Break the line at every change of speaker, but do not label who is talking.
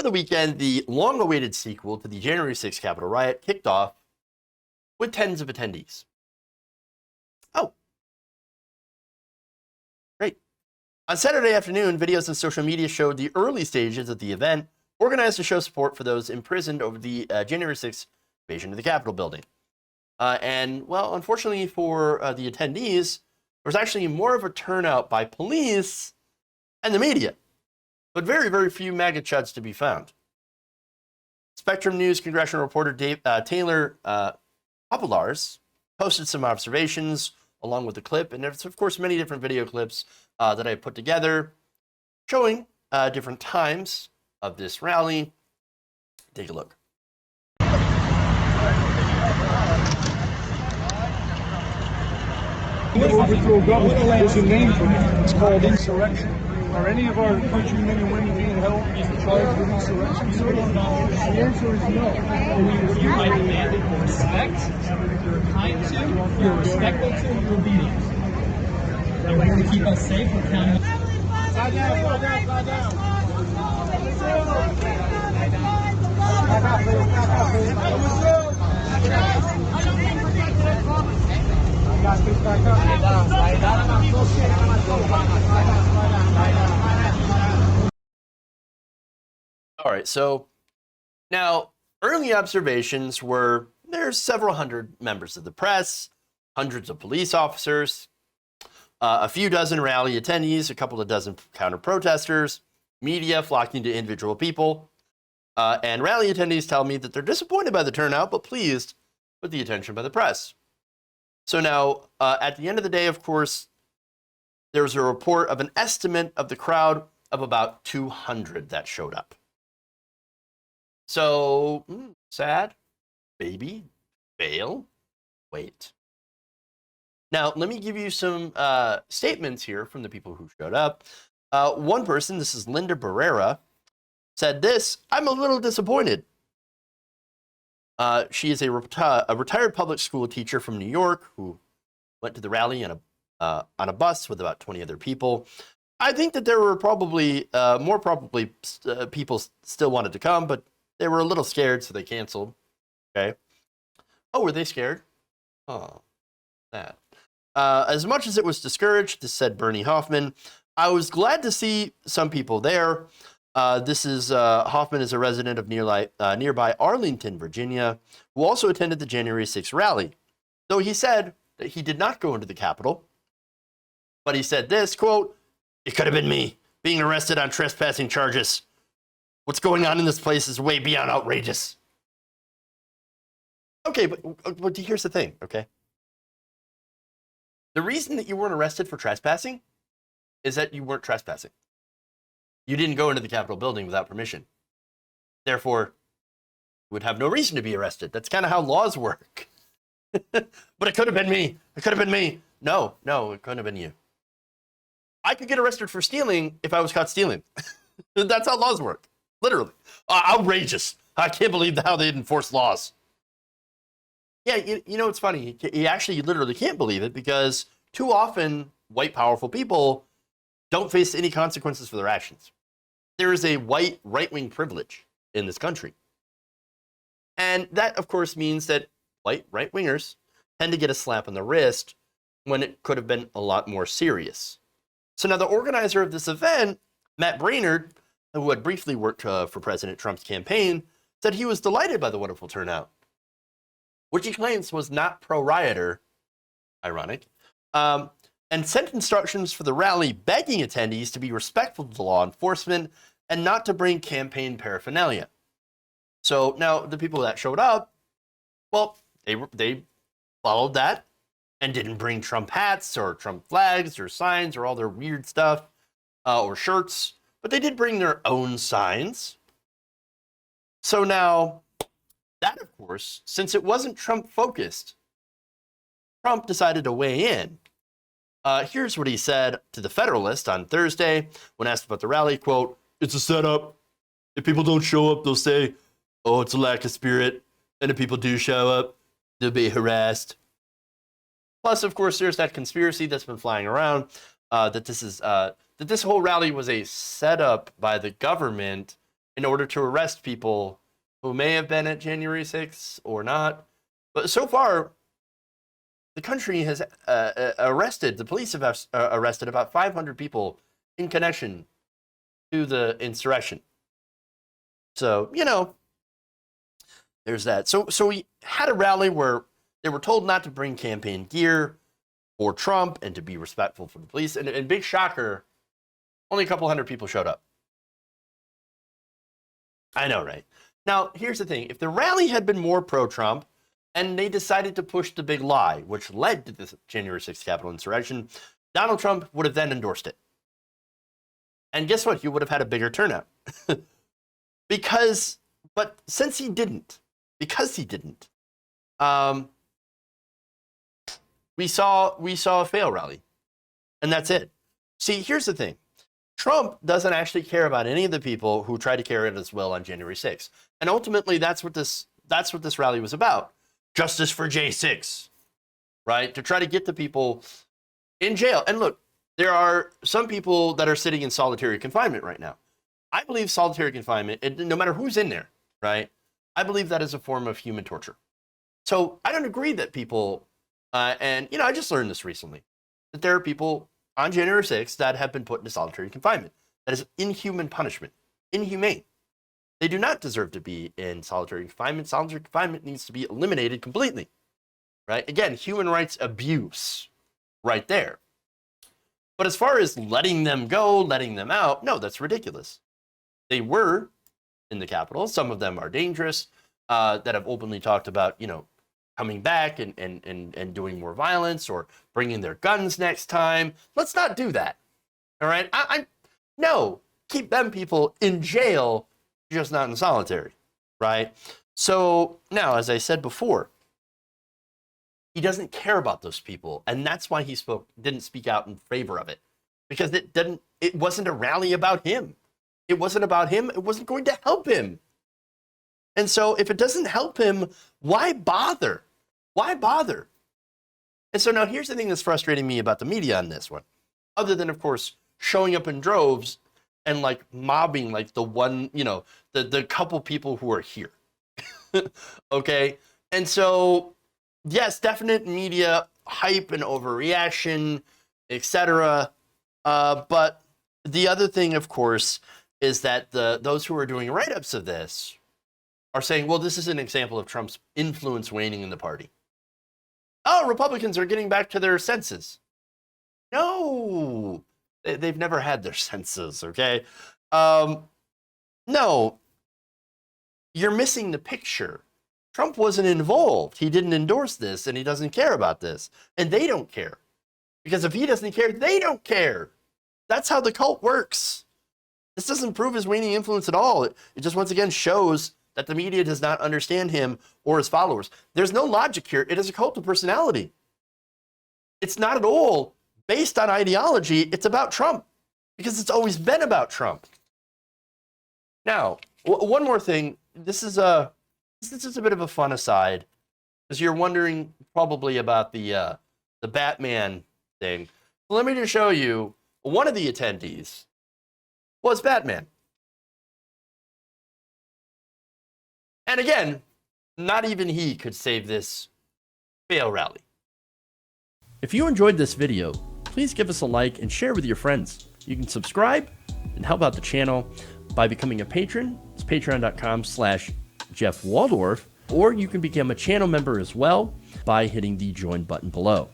the weekend, the long-awaited sequel to the January 6th Capitol riot kicked off with tens of attendees. Oh, great. On Saturday afternoon, videos on social media showed the early stages of the event, organized to show support for those imprisoned over the January 6th invasion of the Capitol building. And, well, unfortunately for the attendees, there was actually more of a turnout by police and the media, but very, very few MAGA chuds to be found. Spectrum News congressional reporter Taylor Populars posted some observations along with the clip, and there's, of course, many different video clips that I put together showing different times of this rally. Take a look.
Overthrow government. There's a name for it. It's called insurrection. Are any of our countrymen and women being held charged with insurrection? The answer is no.
You are demanded respect, you're kind to, you're respectful to, you're obedient. And we're going to keep us safe, we're counting.
Lie down, lie down, lie down.
All right, so now early observations were there's several hundred members of the press, hundreds of police officers, a few dozen rally attendees, a couple of dozen counter-protesters, media flocking to individual people, and rally attendees tell me that they're disappointed by the turnout, but pleased with the attention by the press. So now, at the end of the day, of course, there's a report of an estimate of the crowd of about 200 that showed up. So, sad, baby, fail, wait. Now, let me give you some statements here from the people who showed up. One person, this is Linda Barrera, said this: "I'm a little disappointed." She is a retired public school teacher from New York who went to the rally on a bus with about 20 other people. "I think that there were probably, more probably, people still wanted to come, but they were a little scared, so they canceled." Okay. Oh, were they scared? Oh, that. As much as it was discouraged, this said Bernie Hoffman, "I was glad to see some people there." This is Hoffman is a resident of nearby Arlington, Virginia, who also attended the January 6th rally. Though he said that he did not go into the Capitol, but he said this, quote, "It could have been me being arrested on trespassing charges. What's going on in this place is way beyond outrageous." Okay, but here's the thing, okay? The reason that you weren't arrested for trespassing is that you weren't trespassing. You didn't go into the Capitol building without permission. Therefore, you would have no reason to be arrested. That's kind of how laws work. But it could have been me. It could have been me. No, it couldn't have been you. I could get arrested for stealing if I was caught stealing. That's how laws work. Literally. Outrageous. I can't believe how they enforce laws. Yeah, you know, it's funny. You literally can't believe it because too often white powerful people don't face any consequences for their actions. There is a white right-wing privilege in this country. And that, of course, means that white right-wingers tend to get a slap on the wrist when it could have been a lot more serious. So now the organizer of this event, Matt Braynard, who had briefly worked for President Trump's campaign, said he was delighted by the wonderful turnout, which he claims was not pro-rioter, ironic, and sent instructions for the rally begging attendees to be respectful to law enforcement and not to bring campaign paraphernalia. So now the people that showed up, well, they followed that and didn't bring Trump hats or Trump flags or signs or all their weird stuff or shirts, but they did bring their own signs. So now that, of course, since it wasn't Trump focused, Trump decided to weigh in. Here's what he said to the Federalist on Thursday when asked about the rally, quote, "It's a setup. If people don't show up, they'll say, oh, it's a lack of spirit. And if people do show up, they'll be harassed." Plus, of course, there's that conspiracy that's been flying around that this whole rally was a setup by the government in order to arrest people who may have been at January 6th or not. But so far, the country has the police have arrested about 500 people in connection to the insurrection. So, there's that. So we had a rally where they were told not to bring campaign gear for Trump and to be respectful for the police. And big shocker, only a couple hundred people showed up. I know, right? Now, here's the thing. If the rally had been more pro-Trump and they decided to push the big lie, which led to the January 6th Capitol insurrection, Donald Trump would have then endorsed it. And guess what? You would have had a bigger turnout. But since he didn't, we saw a fail rally. And that's it. See, here's the thing. Trump doesn't actually care about any of the people who tried to carry out his will on January 6th. And ultimately, that's what this rally was about. Justice for J6, right? To try to get the people in jail. And look, there are some people that are sitting in solitary confinement right now. I believe solitary confinement, no matter who's in there, right? I believe that is a form of human torture. So I don't agree that people, I just learned this recently, that there are people on January 6th that have been put into solitary confinement. That is inhuman punishment, inhumane. They do not deserve to be in solitary confinement. Solitary confinement needs to be eliminated completely, right? Again, human rights abuse right there. But as far as letting them go, letting them out, no, that's ridiculous. They were in the Capitol. Some of them are dangerous, that have openly talked about, coming back and doing more violence or bringing their guns next time. Let's not do that. All right? No, keep them people in jail, just not in solitary, right? So now, as I said before, he doesn't care about those people, and that's why he didn't speak out in favor of it, because it wasn't a rally about him. It wasn't about him. It wasn't going to help him. And so if it doesn't help him, why bother? Why bother? And so now here's the thing that's frustrating me about the media on this one, other than, of course, showing up in droves and like mobbing like the one, the couple people who are here. Okay. And so, yes, definite media hype and overreaction, etc. But the other thing, of course, is that those who are doing write-ups of this are saying, well, this is an example of Trump's influence waning in the party. Oh, Republicans are getting back to their senses. No, they've never had their senses, okay? No, you're missing the picture. Trump wasn't involved. He didn't endorse this, and he doesn't care about this. And they don't care. Because if he doesn't care, they don't care. That's how the cult works. This doesn't prove his waning influence at all. It just once again shows that the media does not understand him or his followers. There's no logic here. It is a cult of personality. It's not at all based on ideology. It's about Trump, because it's always been about Trump. Now, one more thing. This is just a bit of a fun aside, because you're wondering probably about the Batman thing. So let me just show you, one of the attendees was Batman. And again, not even he could save this fail rally. If you enjoyed this video, please give us a like and share with your friends. You can subscribe and help out the channel by becoming a patron. It's patreon.com/Jeff Waldorf, or you can become a channel member as well by hitting the join button below.